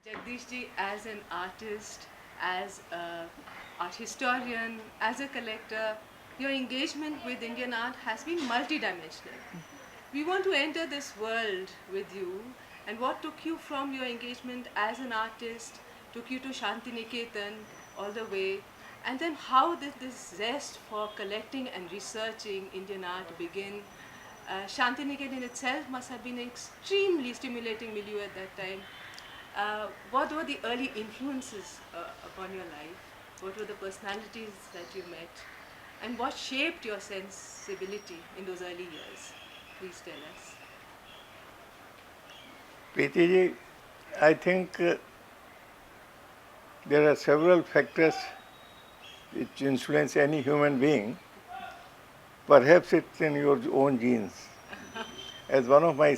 Jagdish ji, as an artist, as an art historian, as a collector, your engagement with Indian art has been multidimensional. We want to enter this world with you, and what took you from your engagement as an artist, took you to Shantiniketan all the way, and then how did this zest for collecting and researching Indian art begin? Shantiniketan itself must have been an extremely stimulating milieu at that time. What were the early influences upon your life? What were the personalities that you met? And what shaped your sensibility in those early years? Please tell us. Preeti ji, I think there are several factors which influence any human being. Perhaps it's in your own genes. As one of my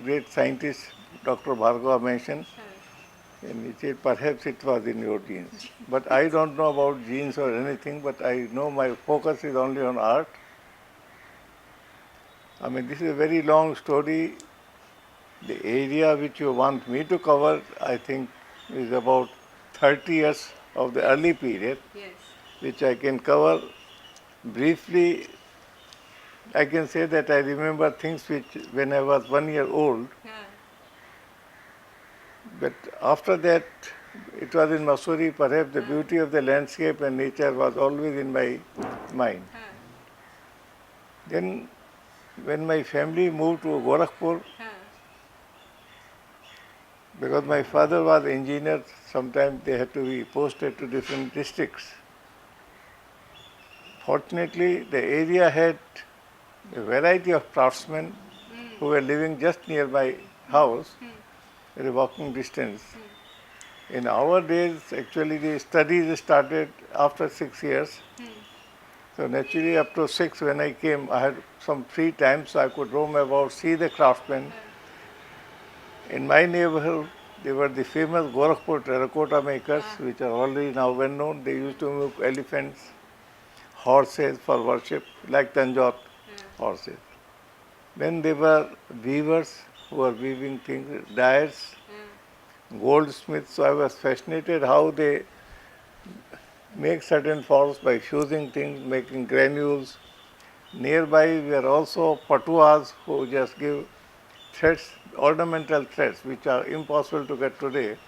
great scientists, Dr. Bhargava, mentioned, and he said perhaps it was in your genes. But I don't know about genes or anything, but I know my focus is only on art. I mean, this is a very long story. The area which you want me to cover, I think, is about 30 years of the early period, Yes. which I can cover briefly. I can say that I remember things which when I was 1 year old, but after that it was in Mussoorie. Perhaps the beauty of the landscape and nature was always in my mind. Then when my family moved to Gorakhpur, because my father was engineer, sometimes they had to be posted to different districts. Fortunately, the area had a variety of craftsmen who were living just near my house, at a walking distance. In our days, actually, the studies started after 6 years. So naturally, up to 6, when I came, I had some free time, so I could roam about, see the craftsmen. In my neighborhood, they were the famous Gorakhpur terracotta makers, which are already now well known. They used to make elephants, horses for worship, like Tanjore horses. Then there were weavers who were weaving things, dyers, goldsmiths. So I was fascinated how they make certain forms by fusing things, making granules. Nearby were also patuas who just give threads, ornamental threads, which are impossible to get today.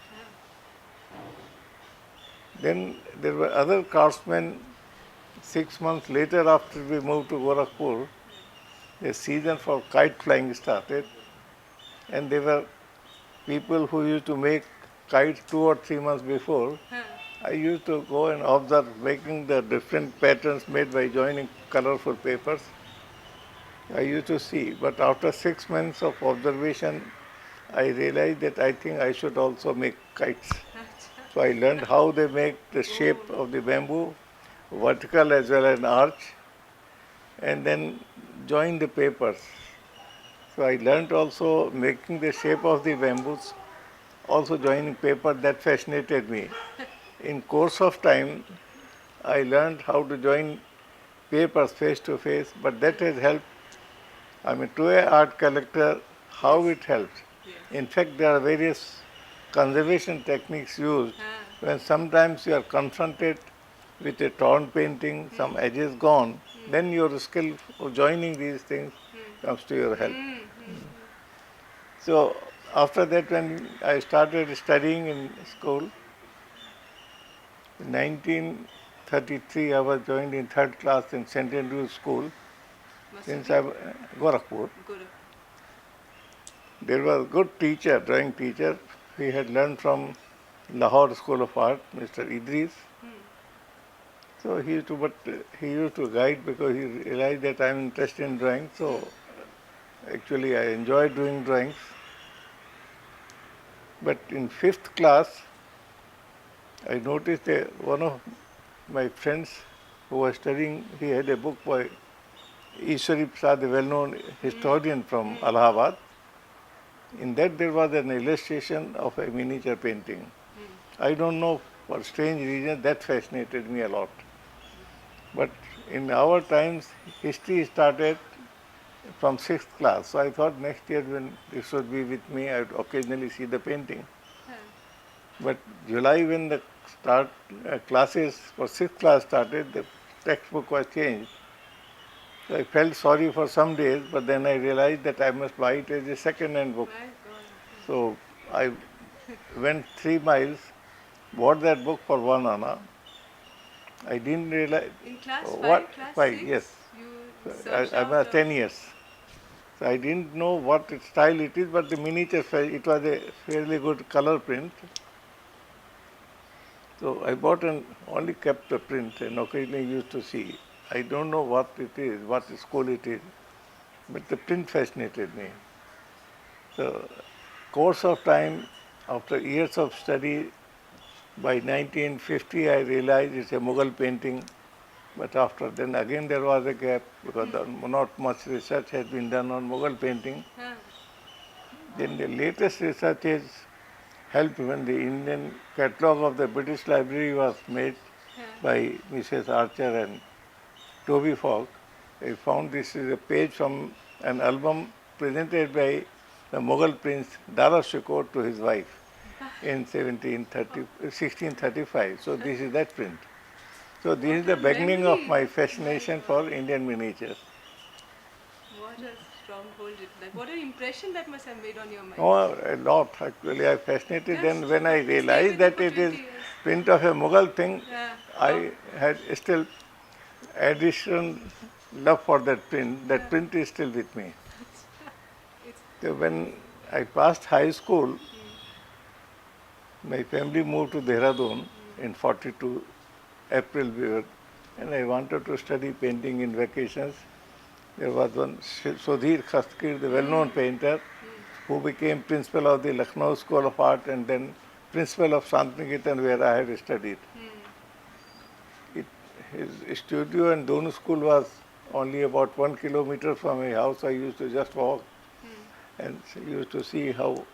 Then there were other craftsmen. 6 months later, after we moved to Gorakhpur, the season for kite flying started, and there were people who used to make kites 2 or 3 months before. I used to go and observe making the different patterns made by joining colorful papers. I used to see, but after 6 months of observation, I realized that I think I should also make kites. So I learned how they make the shape of the bamboo, vertical as well as an arch, and then join the papers. So I learned also making the shape of the bamboos, also joining paper. That fascinated me. In course of time, I learned how to join papers face to face, but that has helped. I mean, to an art collector, how it helps. In fact, there are various conservation techniques used when sometimes you are confronted with a torn painting, some edges gone, then your skill of joining these things comes to your help. So after that, when I started studying in school, in 1933, I was joined in third class in St. Andrew's School. Since I was Gorakhpur, there was a good teacher, drawing teacher. He had learned from Lahore School of Art, Mr. Idris. So he used to guide because he realized that I am interested in drawing. So actually, I enjoyed doing drawings. But in fifth class, I noticed that one of my friends who was studying, he had a book by Ishwari Prasad, a well-known historian from Allahabad. In that there was an illustration of a miniature painting. I don't know, for strange reason, that fascinated me a lot. But in our times, history started from sixth class. So I thought next year when this would be with me, I would occasionally see the painting. But July when the start classes for 6th class started, the textbook was changed. So I felt sorry for some days, but then I realized that I must buy it as a second-hand book. My God. So I went 3 miles, bought that book for 1 anna. I didn't realize In class what 5, class five. 6, Yes, you so searched I out was of 10 years. So I didn't know what style it is, but the miniature it was a fairly good color print. So I bought and only kept the print and occasionally used to see. I don't know what it is, what school it is, but the print fascinated me. So course of time, after years of study, by 1950 I realized it's a Mughal painting, but after then again there was a gap because not much research has been done on Mughal painting. Huh. Then the latest research is helped when the Indian catalogue of the British Library was made Huh. by Mrs. Archer and Toby Fogg. I found this is a page from an album presented by the Mughal prince Dara Shikoh to his wife in 1635. So this is that print. So this is What the a beginning of memory. my My fascination God. for Indian miniatures. What a stronghold what an impression that must have made on your mind. Oh, a lot actually. I fascinated. Then Just when I stayed realized with you that for it 20 is years. print of a Mughal thing, Yeah. Oh. I had still additional love for that print. That Yeah. print is still with me. It's. So when I passed high school, Hmm. my family moved to Dehradun in 42 April we were, and I wanted to study painting in vacations. There was one Sudhir Khastkir, the well-known painter, who became principal of the Lucknow School of Art and then principal of Shantiniketan where I had studied. It, his studio and Donu school was only about 1 kilometer from my house. I used to just walk and used to see how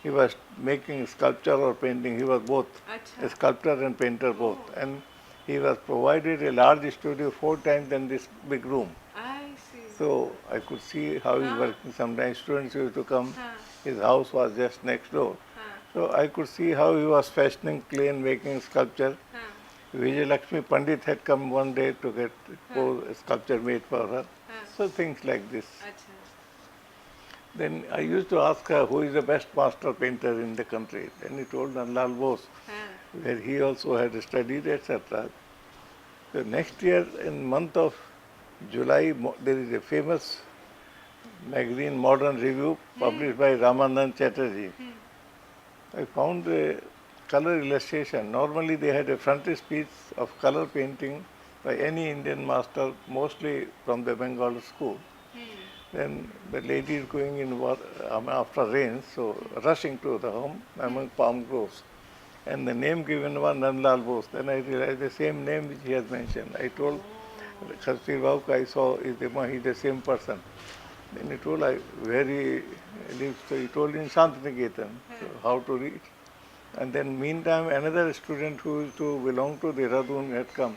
he was making sculpture or painting. He was both Acha. a sculptor and painter both. Oh. And he was provided a large studio 4 times in this big room. I see. So I could see how he's working. Sometimes students used to come. Huh. His house was just next door. Huh. So I could see how he was fashioning clay and making sculpture. Huh. Vijay Lakshmi Pandit had come one day to get a sculpture made for her. Huh. So things like this. Acha. Then I used to ask her who is the best master painter in the country. Then he told Nandlal Bose, Huh. where he also had studied, etc. The next year, in month of July, there is a famous magazine, Modern Review, published by Ramanand Chatterjee. I found a color illustration. Normally they had a frontispiece of color painting by any Indian master, mostly from the Bengal school. Then the lady is going in after rain, so rushing to the home among palm groves. And the name given was Nandlal Bose. Then I realized the same name which he has mentioned. I told Khastir Babu, I saw he's the same person. Then he told where he lives. So he told in Shantiniketan, so how to reach. And then meantime another student who used to belong to Dehradun had come,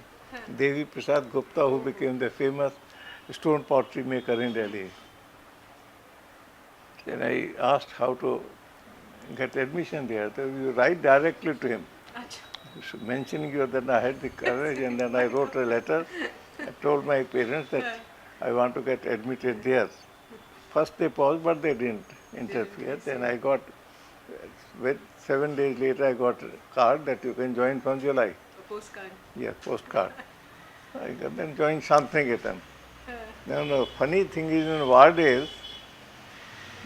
Devi Prasad Gupta, who became the famous stone pottery maker in Delhi. Then I asked how to get admission there. So you write directly to him. Acha. Mentioning you, then I had the courage and then I wrote a letter. I told my parents that I want to get admitted there. First they paused, but they didn't interfere. Then I got, 7 days later, I got a card that you can join from July. A postcard. Yeah, postcard. I got then joined Shantiniketan. Now the funny thing is in war days,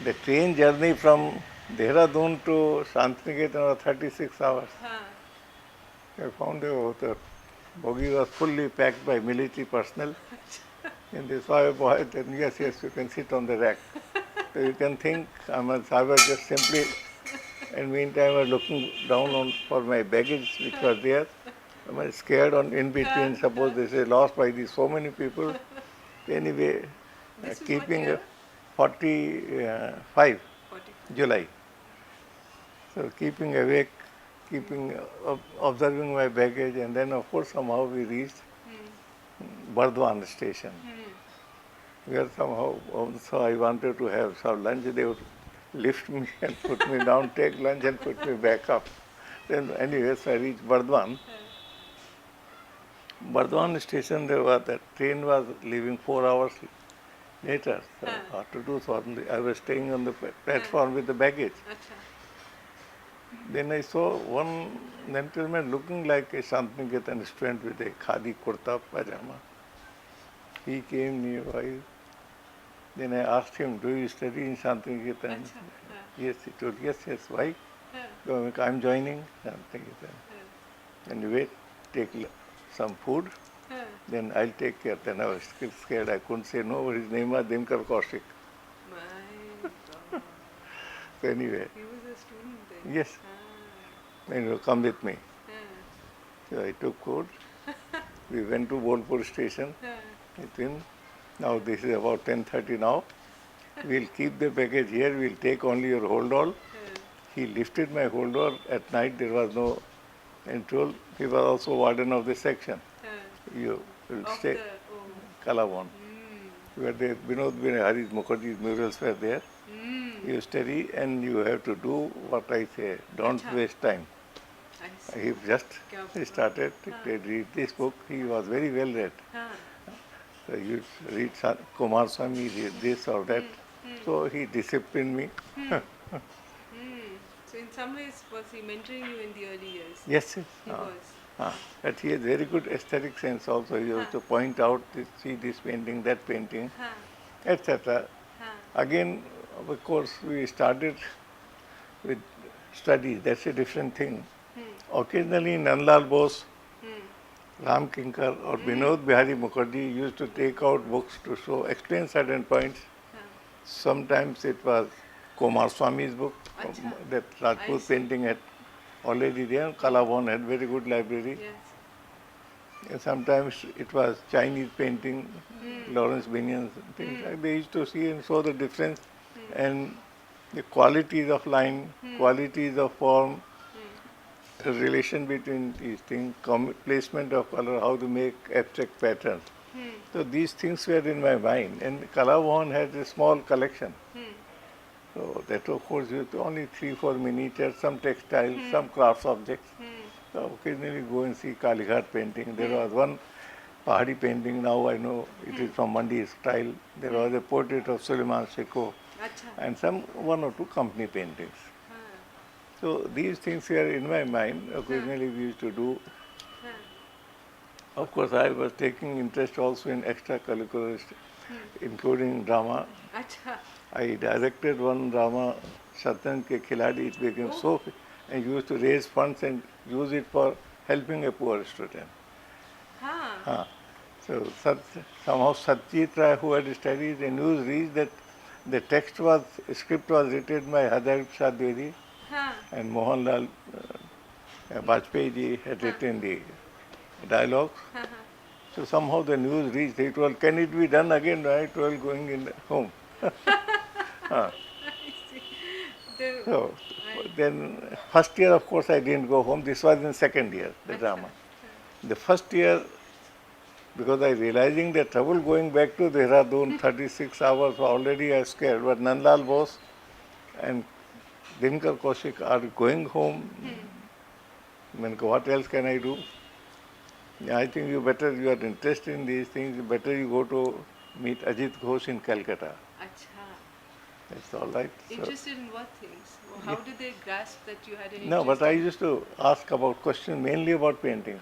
the train journey from Dehradun to Shantiniketan was 36 hours. Huh. I found the bogie was fully packed by military personnel. And they saw a boy, then yes, you can sit on the rack. So you can think I was just simply, and meantime I was looking down for my baggage which was there. I was scared in between, suppose they say lost by so many people. Anyway, This was keeping what year? 45 45. July. So keeping awake, observing my baggage, and then of course somehow we reached Bardwan station. Where somehow also I wanted to have some lunch. They would lift me and put me down, take lunch and put me back up. Then anyway, so I reached Bardwan. Bardwan station, there was that train was leaving 4 hours later. So what to do? So I was staying on the platform with the baggage. Then I saw one gentleman looking like a Shantiniketan student with a khadi kurta pajama. He came nearby. Then I asked him, do you study in Shantiniketan? Yes, he told, yes, why? So I'm joining Shantiniketan. And wait, take some food, then I'll take care. Then I was scared, I couldn't say no, his name was Dimkar Kaushik. My God. So anyway. He was a student then? Yes. And come with me. So I took food. We went to Bolpur station with him. Now this is about 10:30 now. We'll keep the baggage here, we'll take only your hold all. He lifted my hold all. At night there was no control. He was also warden of the section. You will stay Kalawan. Where the Vinod Hari Mukherjee's murals were there. You study and you have to do what I say. Don't waste time. He just started to read this book. He was very well read. So you read Kumar Swami, read this or that. So he disciplined me. So in some ways, was he mentoring you in the early years? Yes. He was. But he has very good aesthetic sense also. He has to point out, see this painting, that painting, etc. Again, of course, we started with studies. That's a different thing. Occasionally, Nandlal Bose, Ram Kinkar or Vinod Bihari Mukherjee used to take out books to show, explain certain points. Sometimes it was Kumar Swami's book, that Rajput painting had already there. Kalawan had very good library. And sometimes it was Chinese painting, Lawrence Binion's things like they used to see and show the difference and the qualities of line, qualities of form, the relation between these things, placement of color, how to make abstract patterns. So these things were in my mind, and Kalawan had a small collection. So that of course used only 3-4 miniatures, some textiles, some crafts objects. So occasionally go and see Kalighat painting. There was one pahadi painting, now I know it is from Mandi style. There was a portrait of Suleiman Sheko and some 1 or 2 company paintings. So these things were in my mind. Occasionally we used to do. Of course, I was taking interest also in extracurriculars, including drama. I directed one drama, Shatranj Ke Khiladi. It became so, and used to raise funds and use it for helping a poor student. So somehow Satyajit Ray, who had studied, the news reached that the script was written by Hadar Prasad Bedi, and Mohanlal Vajpayee ji had written the dialogues. So somehow the news reached. He told, can it be done again? I told, going in home. So then first year, of course, I didn't go home. This was in second year, the drama. The first year, because I realizing the trouble going back to Dehradun, 36 hours, already I was scared. But Nandlal Bose and Dimkar Kaushik are going home. I mean, what else can I do? I think you are interested in these things, better you go to meet Ajit Ghosh in Calcutta. That's all right. Interested in what things? How did they grasp that you had an interest? No, but I used to ask about questions mainly about painting.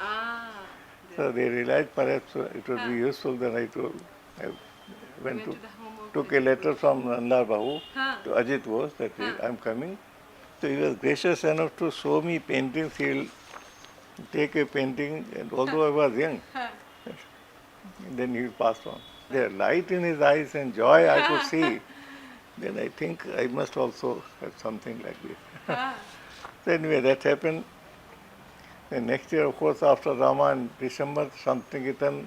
So they realized perhaps it would be useful. Then I took a letter from Nandlal Babu to Ajit Ghosh that I'm coming. So he was gracious enough to show me paintings. He'll take a painting, and although I was young, then he passed on. The light in his eyes and joy I could see. Then I think I must also have something like this. So anyway, that happened. The next year, of course, after Rama in December, Shantiniketan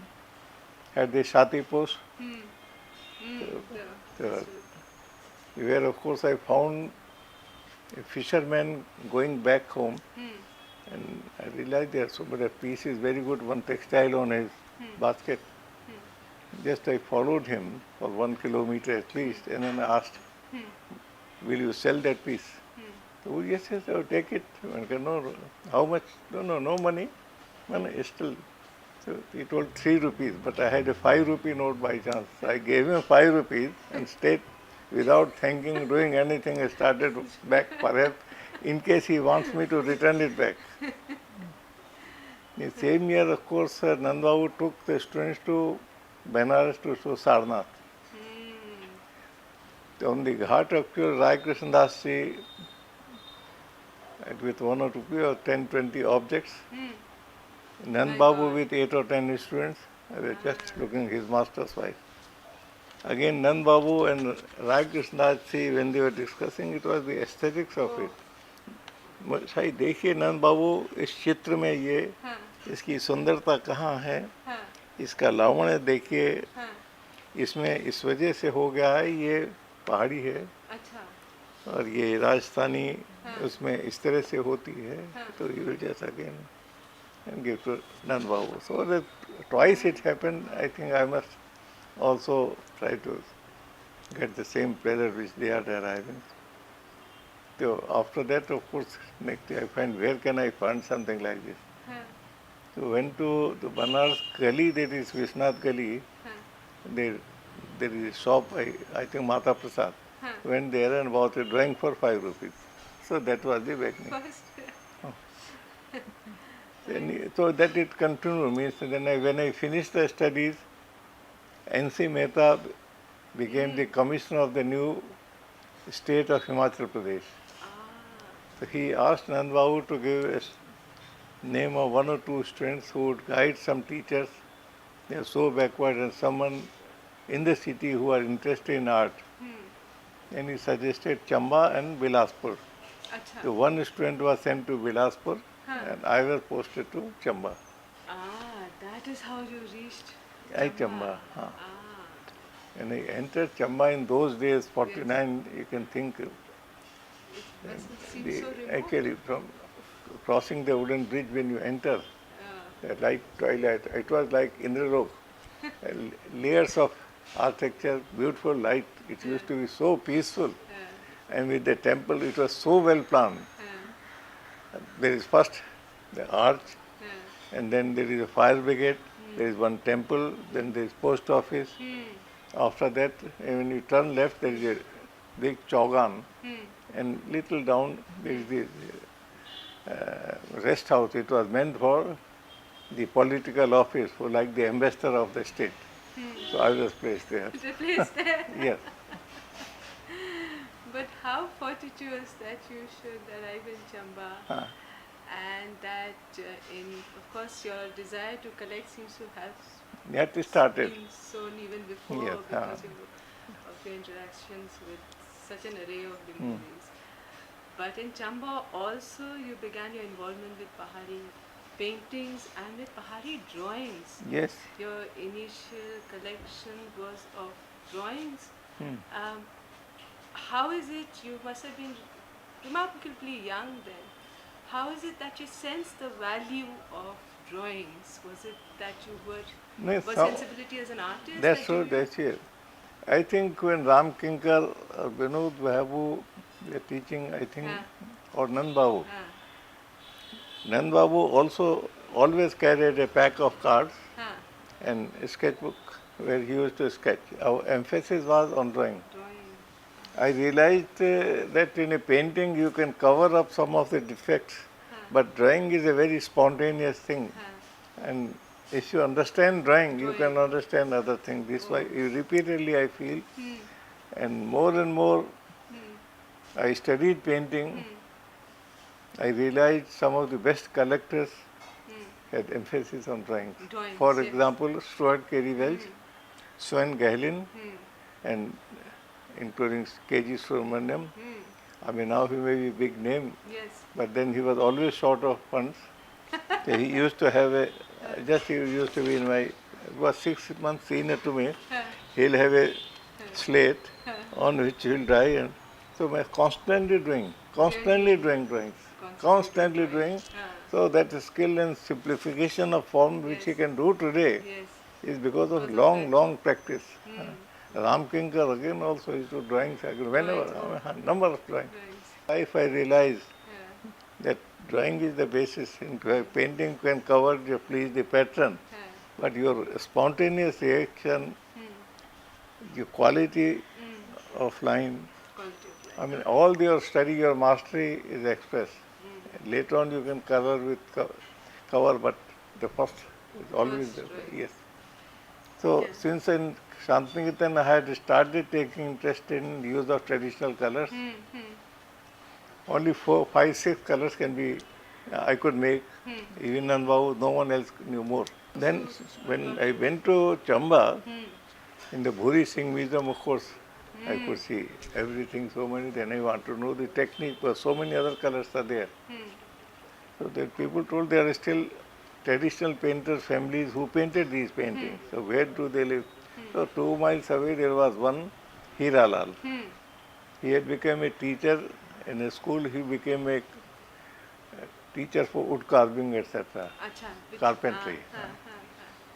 had the Shati post. Where, of course, I found a fisherman going back home. And I realized there so many pieces, very good, one textile on his basket. Just I followed him for 1 kilometer at least, and then I asked, will you sell that piece? Oh, yes, yes, I will take it. I said, no, how much? No money. No, still. So he told 3 rupees, but I had a 5 rupee note by chance. I gave him 5 rupees and stayed without thanking, doing anything. I started back perhaps in case he wants me to return it back. The same year, of course, Nand Babu took the students to Benares to show Sarnath. On the ghat of pure Rai Krishna Das Ji, with 1 or 2 or 10, 20 objects. Nand Babu with 8 or 10 students. I was just looking at his master's wife. Again, Nand Babu and Rai Krishna Das Ji, when they were discussing, it was the aesthetics of it. भाई देखिए नंद बाबू इस चित्र में ये इसकी सुंदरता कहाँ है, इसका लावण्य देखिए, इसमें इस वजह से हो गया है, ये पहाड़ी है और ये राजस्थानी उसमें इस तरह से होती है, तो you will just again and give to Nand Babu. So that twice it happened. I think I must also try to get the same pleasure which they are deriving. So after that, of course, next day I find where can I find something like this. So went to the Banaras Gali, that is Vishnath Gali. There is a shop, I think Mata Prasad. Went there and bought a drawing for 5 rupees. So that was the beginning. So that it continued, means then when I finished the studies, N.C. Mehta became the commissioner of the new state of Himachal Pradesh. So he asked Nand Babu to give a name of 1 or 2 students who would guide some teachers. They are so backward, and someone in the city who are interested in art. And he suggested Chamba and Bilaspur. So one student was sent to Bilaspur and I was posted to Chamba. That is how you reached Chamba. And I entered Chamba in those days, 49, you can think. It seems so remote. Actually, from crossing the wooden bridge when you enter, like twilight, it was like Indralok. Layers of architecture, beautiful light. It used to be so peaceful. And with the temple, it was so well planned. There is first the arch, and then there is a fire brigade, there is one temple, then there is post office. After that, when you turn left, there is a big chaugan, and little down there is the rest house. It was meant for the political office, for like the ambassador of the state. So I was placed there. Replaced there? Yes. But how fortuitous that you should arrive in Chamba, and that of course, your desire to collect seems to have started. been sown even before because of your interactions with such an array of dignitaries. But in Chamba also you began your involvement with pahadi paintings and with pahadi drawings. Yes. Your initial collection was of drawings. How is it, you must have been remarkably young then, how is it that you sensed the value of drawings? Was it that you were sensibility as an artist? That's true, that's it. I think when Ram Kinkar, Vinod Babu, they are teaching, I think, or Nand Babu. Nand Babu also always carried a pack of cards and a sketchbook where he used to sketch. Our emphasis was on drawing. I realized that in a painting you can cover up some of the defects, but drawing is a very spontaneous thing. And if you understand drawing, you can understand other things. This is why repeatedly I feel, and more I studied painting. I realized some of the best collectors had emphasis on drawing. For example, Stuart Carey Welch, Sven Gahlin, and including K.G. Subramaniam. I mean, now he may be a big name, but then he was always short of funds. So he used to have he used to be in my, was 6 months senior to me. He'll have a slate on which he'll draw, and so I'm constantly doing drawings. So that skill and simplification of form which he can do today is because of long practice. Ram Kinkar again also used to drawings, whenever, a number of drawings. Life I realized Yeah. that drawing is the basis. In painting can cover your please the pattern, Yeah. but your spontaneous reaction, your quality of line, Quality of I life. mean, all your study, your mastery is expressed. Later on, you can color with cover, but the first is always First, the right. yes. So, Yeah. since in Shantiniketan I had started taking interest in use of traditional colors, only 4, 5, 6 colors can be I could make. Even on Vahu, no one else knew more. Then, when I went to Chamba, in the Bhuri Singh Museum, of course, I could see everything, so many. Then I want to know the technique, but so many other colors are there. So that people told there are still traditional painters, families who painted these paintings. So where do they live? So 2 miles away there was one Hiralal. He had become a teacher in a school. He became a teacher for wood carving, etc., Acha. carpentry.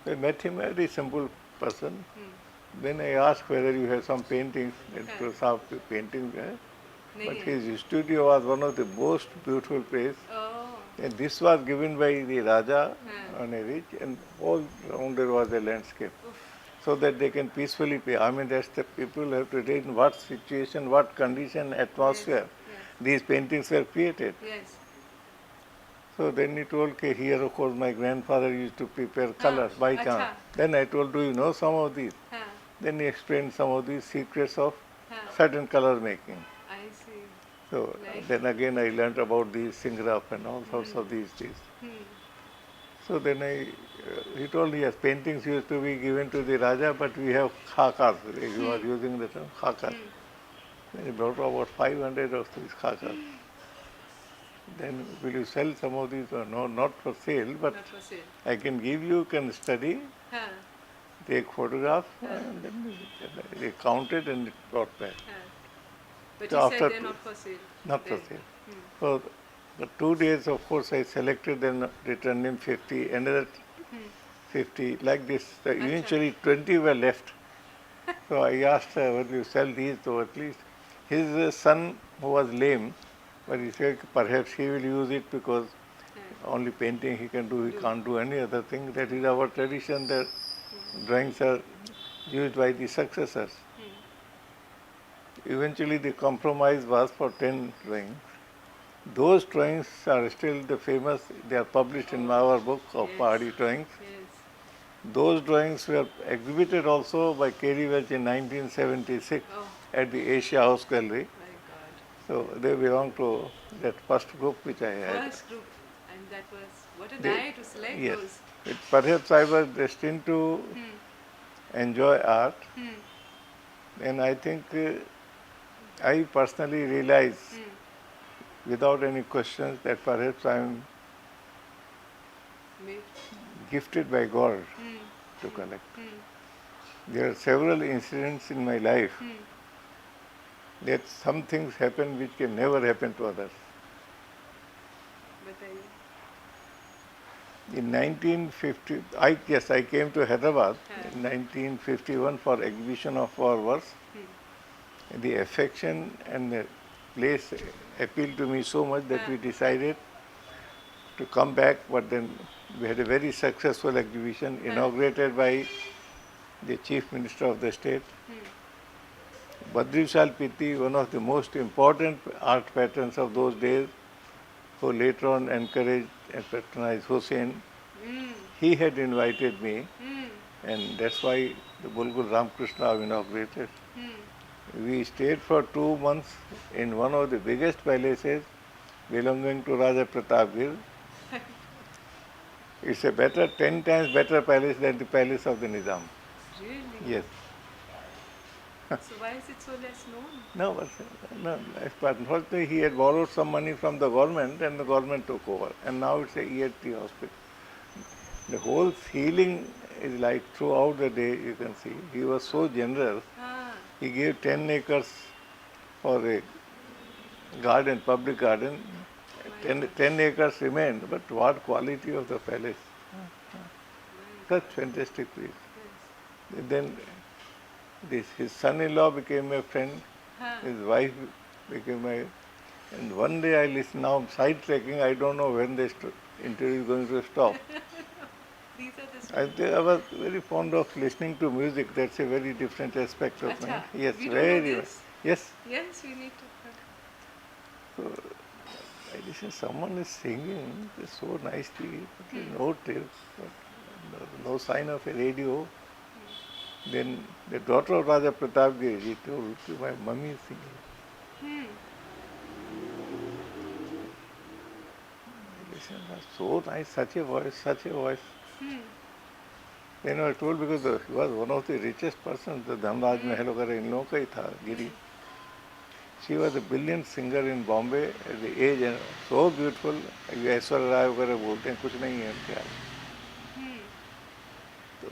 I met him, a very simple person. Then I asked whether you have some paintings. It was some paintings. But his studio was one of the most beautiful places. Oh. And this was given by the Raja on a ridge, and all around there was a landscape. So that they can peacefully pay. I mean, that's the people have to read in what situation, what condition, atmosphere these paintings were created. Yes. So then he told, okay, here of course my grandfather used to prepare colors by chance. Acha. Then I told, do you know some of these? Then he explained some of these secrets of certain color making. I see. So Nice. then again I learnt about these singraf and all sorts of these things. So then he told, yes, paintings used to be given to the Raja, but we have khakas. He was using the term khakas. Then he brought about 500 of these khakas. Then will you sell some of these or no? Not for sale, but Not for sale. I can give you, can study, Huh. take photographs, and then they counted and it brought back. But So you after said they're not for sale. Not for Then. sale. So the 2 days, of course, I selected, then returned him 50, another 50, like this. Eventually 20 were left. So I asked, will you sell these? So at least his son, who was lame, but he said perhaps he will use it because only painting he can do, he can't do any other thing. That is our tradition, that drawings are used by the successors. Eventually the compromise was for 10 drawings. Those drawings are still the famous, they are published in our book of pahadi drawings. Yes. Those drawings were exhibited also by K.D. Welch in 1976 at the Asia House Gallery. My God. So they belong to that first group which I had. First group. And that was, what a They- night to select yes. those. Perhaps I was destined to enjoy art, and I think I personally realize without any questions that perhaps I am Me. gifted by God to collect. There are several incidents in my life that some things happen which can never happen to others. Bataiye. In 1950, I came to Hyderabad in 1951 for exhibition of our works. The affection and the place appealed to me so much that we decided to come back, but then we had a very successful exhibition inaugurated by the Chief Minister of the state. Badrishal Piti, one of the most important art patrons of those days, who later on encouraged and patronized Hussain, he had invited me, and that's why the Bulbul Ramakrishna inaugurated. We stayed for 2 months in one of the biggest palaces belonging to Raja Pratapgir. It's a 10 times better palace than the palace of the Nizam. Really? Yes. So why is it so less known? No, but unfortunately he had borrowed some money from the government and the government took over. And now it's a EHT hospital. The whole ceiling is like throughout the day you can see. He was so generous. He gave 10 acres for a garden, public garden. 10 acres remained, but what quality of the palace. Such fantastic place. Then his son-in-law became a friend, his wife became a And one day I listen, now I'm sidetracking, I don't know when the interview is going to stop. These are the stories. I was very fond of listening to music. That's a very different aspect of Acha, me. Yes, we don't know very much. this. Yes. Yes, we need to. So I listen, someone is singing so nicely, but there's no tips, no sign of a radio. Then the daughter of Raja Pratap Giri told to my mummy is singing. Hmm. I listened, so nice, such a voice, such a voice. Hmm. Then I told because he was one of the richest persons, the Dhamraj Mahal वगैरह इन लोगों का ही था गिरी. She was a brilliant singer in Bombay at the age and so beautiful. Aishwarya Rai वगैरह बोलते हैं कुछ नहीं है उनके आगे. तो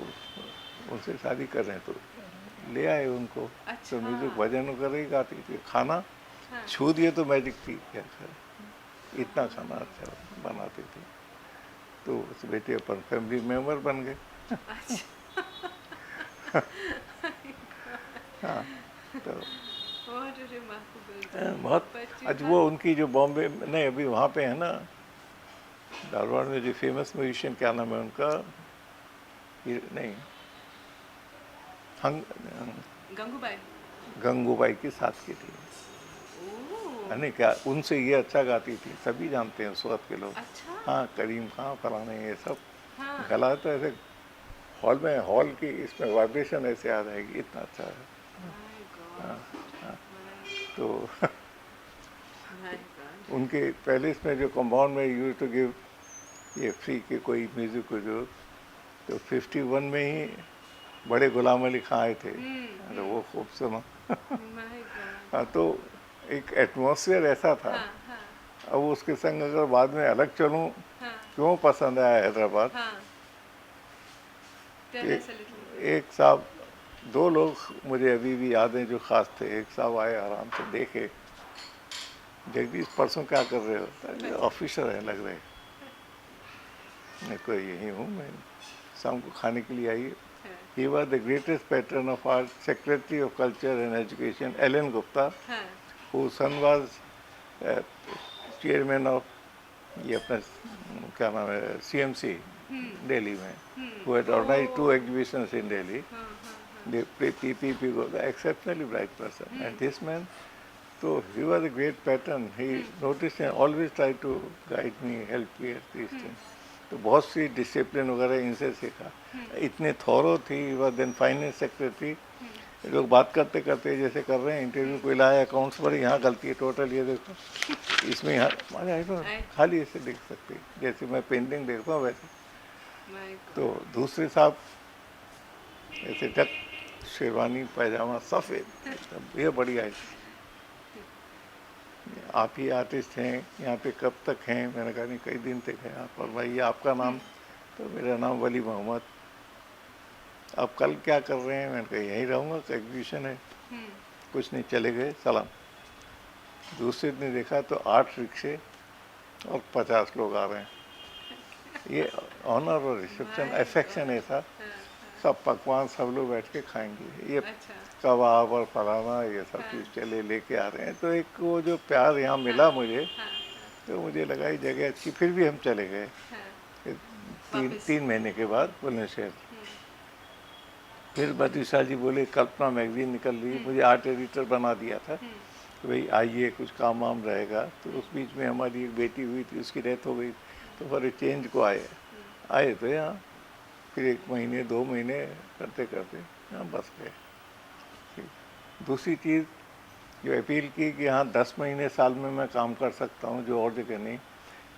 उनसे शादी कर रहे हैं तो ले आए उनको. अच्छा. तो म्यूजिक भजन वगैरह ही गाती थी. खाना हाँ. छू दिए तो मैजिक थी क्या खैर. इतना खाना अच्छा बनाती थी. तो उस बेटे अपन फैमिली मेंबर बन गए. हाँ तो बहुत अच्छा. वो उनकी जो बॉम्बे नहीं अभी वहाँ पे है ना धारवाड़ में जो फेमस म्यूजिशियन क्या नाम है उनका नहीं गंगूबाई. गंगूबाई के साथ की थी. नहीं क्या उनसे ये अच्छा गाती थी. सभी जानते हैं उस वक्त के लोग. अच्छा? हाँ करीम खां फलाने ये सब. हाँ. गला तो ऐसे हॉल की इसमें वाइब्रेशन ऐसे आ जाएगी. इतना अच्छा है. तो उनके पैलेस में जो कंपाउंड में यूज टू गिव ये फ्री के कोई म्यूजिक को जो तो 51 में ही बड़े गुलाम अली खां आए थे. तो वो खूब सुना. हाँ तो एक एटमॉस्फेयर ऐसा था. अब उसके संग अगर बाद में अलग चलूं क्यों पसंद आया हैदराबाद. एक साहब दो लोग मुझे अभी भी याद हैं जो खास थे. एक साहब आए आराम से देखे जगदीश परसों क्या कर रहे हो. ऑफिसर है लग रहे. मैं कोई यही हूँ मैं शाम को खाने के लिए आई. He was the greatest patron of our Secretary of Culture and Education, Ellen Gupta, whose son was chairman of ये अपना क्या नाम है CMC दिल्ली में, who had organized 2 exhibitions in Delhi. The PPP was an exceptionally bright person, and this man, so he was a great patron. He noticed and always tried to guide me, help me at these things. तो बहुत सी discipline वगैरह इनसे सीखा. इतने thorough थी. वह then finance secretary. लोग बात करते करते जैसे कर रहे हैं इंटरव्यू कोई लाया अकाउंट्स पर यहाँ गलती है टोटल ये देखो इसमें यहाँ माने खाली ऐसे देख सकते जैसे मैं पेंटिंग देखता हूँ वैसे. तो दूसरे साहब ऐसे टक शेरवानी पैजामा सफ़ेद ये बढ़िया है. आप ही आर्टिस्ट हैं यहाँ पे कब तक हैं. मैंने कहा नहीं कई दिन तक हैं आप. और भाई आपका नाम. तो मेरा नाम वली मोहम्मद. आप कल क्या कर रहे हैं. मैंने कहा यहीं रहूँगा एग्जीबिशन है. कुछ नहीं चले गए सलाम. दूसरे दिन देखा तो 8 रिक्शे और 50 लोग आ रहे हैं. ये ऑनर और रिसेप्शन अफेक्शन ऐसा. सब पकवान सब लोग बैठ के खाएंगे. ये कबाब और फलाना ये सब चीज़ चले लेके आ रहे हैं. तो एक वो जो प्यार यहाँ मिला मुझे तो मुझे लगा ये जगह अच्छी. फिर भी हम चले गए 3 महीने के बाद बुलंदशहर. फिर बद्री जी बोले कल्पना मैगजीन निकल रही. मुझे आर्ट एडिटर बना दिया था कि भाई आइए कुछ काम वाम रहेगा. तो उस बीच में हमारी एक बेटी हुई थी उसकी डेथ हो गई. तो फिर चेंज को आए तो यहाँ फिर 1 महीने 2 महीने करते करते यहाँ बस गए. दूसरी चीज़ जो अपील की कि यहाँ 10 महीने साल में मैं काम कर सकता हूँ जो और जगह नहीं.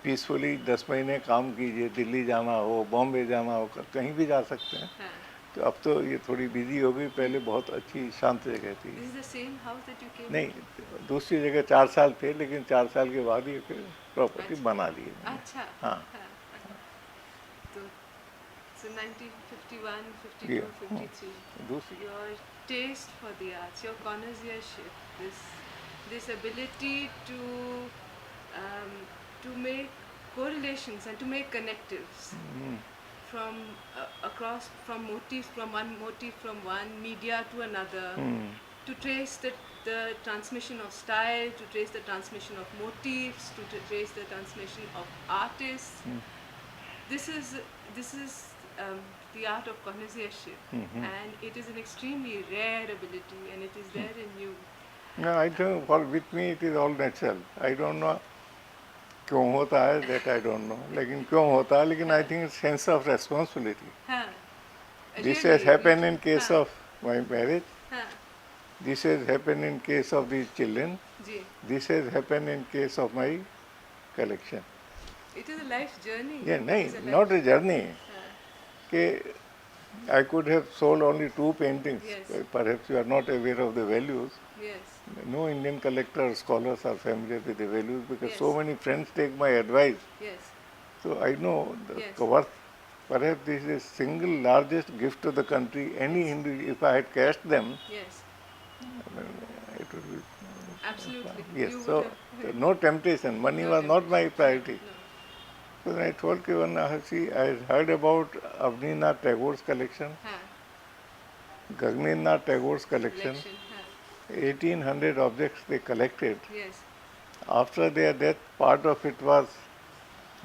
पीसफुली 10 महीने काम कीजिए. दिल्ली जाना हो बॉम्बे जाना हो कहीं भी जा सकते हैं. तो अब तो ये थोड़ी बिजी हो गई. पहले बहुत अच्छी शांत जगह थी. नहीं दूसरी जगह 4 साल थे लेकिन 4 साल के बाद ही फिर प्रॉपर्टी बना ली. अच्छा. हाँ. So 1951, 52, 53. Your taste for the arts, your connoisseurship, this ability to make correlations and to make connectives from across from motifs from one media to another. to trace the transmission of style, to trace the transmission of motifs, to trace the transmission of artists. This is this is the art of connoisseurship, and it is an extremely rare ability, and it is there in you. No, I think with me it is all natural. I don't know क्यों होता है that I don't know. लेकिन क्यों होता है लेकिन I think it's sense of responsibility. Huh. This Really, has happened in huh. case of my marriage. Huh. This has happened in case of these children. Ji. This has happened in case of my collection. It is a life journey. Yeah, It no, is a not a life- journey. Huh. Okay, I could have sold only 2 paintings. Yes. Perhaps you are not aware of the values. Yes. No Indian collector or scholars are familiar with the values because Yes. so many friends take my advice. Yes. So I know the Yes. worth. Perhaps this is the single largest gift to the country. Any Hindu, if I had cashed them, Yes. it would be. Absolutely. Yes, You so would have, no temptation. Money no was not my temptation. priority. No. So then I told Kivan, I heard about Avninath Tagore's collection, Huh. Gagninath Tagore's collection. Collection. Huh. 1800 objects they collected. Yes. After their death, part of it was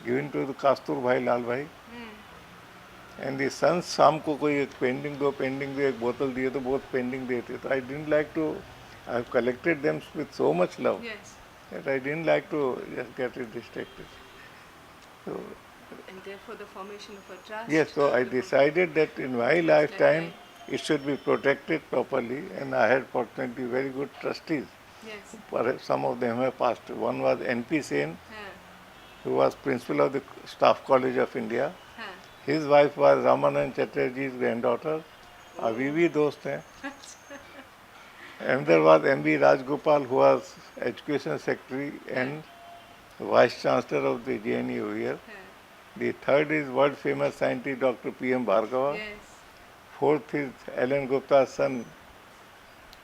given to the Kastur Bhai Lal Bhai. And the sons शाम को कोई एक painting दो एक बोतल दिए तो बहुत पेंटिंग देते तो I didn't like to I have collected them with so much love Yes. that I didn't like to just get it distracted. So And therefore the formation of a trust. yes, so I decided that in my lifetime it should be protected properly, and I had fortunately very good trustees. Yes. Perhaps some of them have passed. One was N.P. Sen, Huh. who was principal of the Staff College of India. Huh. His wife was Ramanand Chatterjee's granddaughter. अभी भी दोस्त हैं. And there was M.B. Rajgopal, who was Education Secretary and Vice Chancellor of the JNU here. Huh. The third is world famous scientist Dr. P.M. Bhargava. Yes. Fourth is Alan Gupta's son,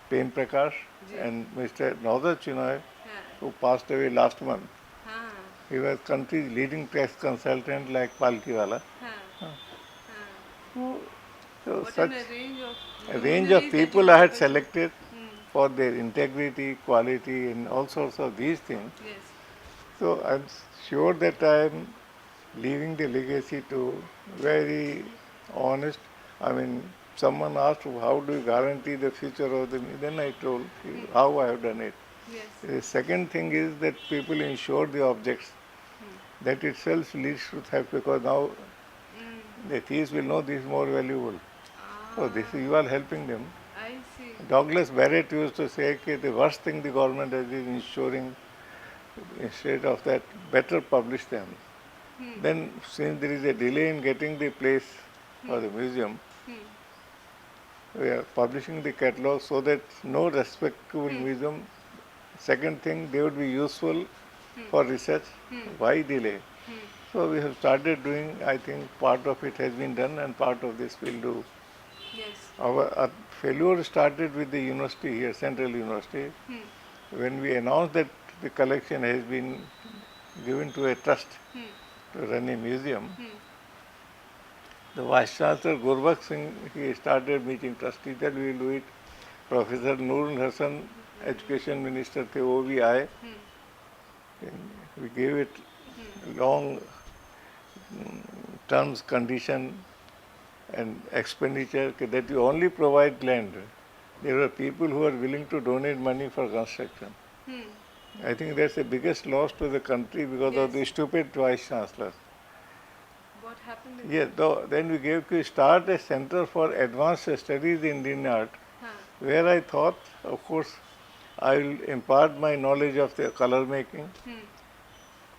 Prem Prakash, Ji. and Mr. Naudar Chinoy, Huh. who passed away last month. Huh. He was country's leading tax consultant like Palkiwala. Huh. Huh. So What such a range of a range of luminaries that people you I have had selected Hmm. for their integrity, quality, and all sorts of these things. Yes. So I'm sure that I'm leaving the legacy to very honest. I mean, someone asked, how do you guarantee the future of the, then I told you how I have done it. Yes. The second thing is that people insure the objects. That itself leads to theft because now the thieves will know this is more valuable. So this is, you are helping them. I see. Douglas Barrett used to say that the worst thing the government does is insuring. Instead of that, better publish them. Then since there is a delay in getting the place or the museum, we are publishing the catalog so that no respectable museum. Second thing, they would be useful for research. Why delay? So we have started doing, I think part of it has been done and part of this we'll do. Yes. Our failure started with the university here, Central University. When we announced that the collection has been given to a trust to run a museum, the Vice Chancellor Gurbakh Singh, he started meeting trustees that we will do it. Professor Noorul Hassan, Education Minister, थे वो भी आए. We gave it long terms, condition and expenditure that you only provide land. There are people who are willing to donate money for construction. I think that's the biggest loss to the country because of the stupid Vice Chancellor. What happened? Yes, then we gave to start a center for advanced studies in Indian art, where I thought, of course, I will impart my knowledge of the color making,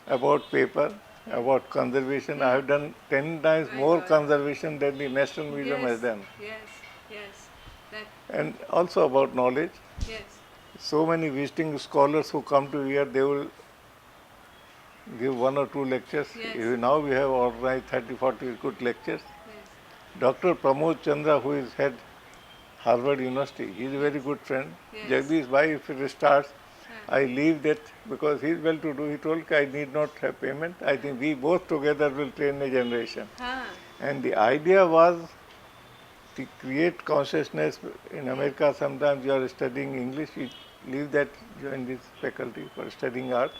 about paper, about conservation. I have done 10 times more conservation than the National Museum has done. Yes. Yes. That. And also about knowledge. Yes. So many visiting scholars who come to here, they will give 1 or 2 lectures. Yes. Now we have organized 30, 40 good lectures. Yes. Dr. Pramod Chandra, who is head Harvard University, he is a very good friend. Yes. Jagdish Bhai, if it starts, I leave that because he is well to do. He told I need not have payment. I think we both together will train a generation. And the idea was to create consciousness in America. Sometimes you are studying English, you leave that, join this faculty for studying art.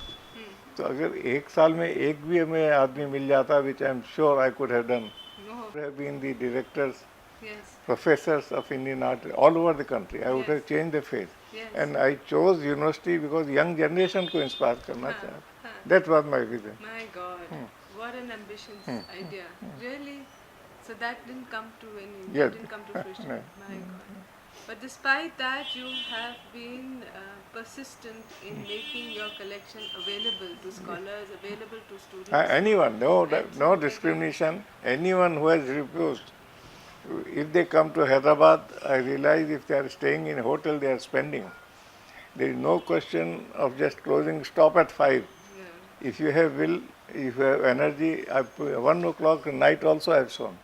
तो अगर एक साल में एक भी हमें आदमी मिल जाता, which I am sure I could have done, No. would have been the directors, Yes. professors of Indian art all over the country. I would Yes. have changed the face. Yes. And I chose university because young generation को inspire करना हाँ, चाहता. हाँ. That was my vision. My God, what an ambitious idea. Really? So that didn't come to Yeah. that didn't come to fruition. No. My God. But despite that, you have been persistent in making your collection available to scholars, available to students. Anyone, no discrimination. Anyone who has refused, if they come to Hyderabad, I realize if they are staying in a hotel, they are spending. There is no question of just closing. Stop at 5. Yeah. If you have will, if you have energy, 1 o'clock night also I have shown.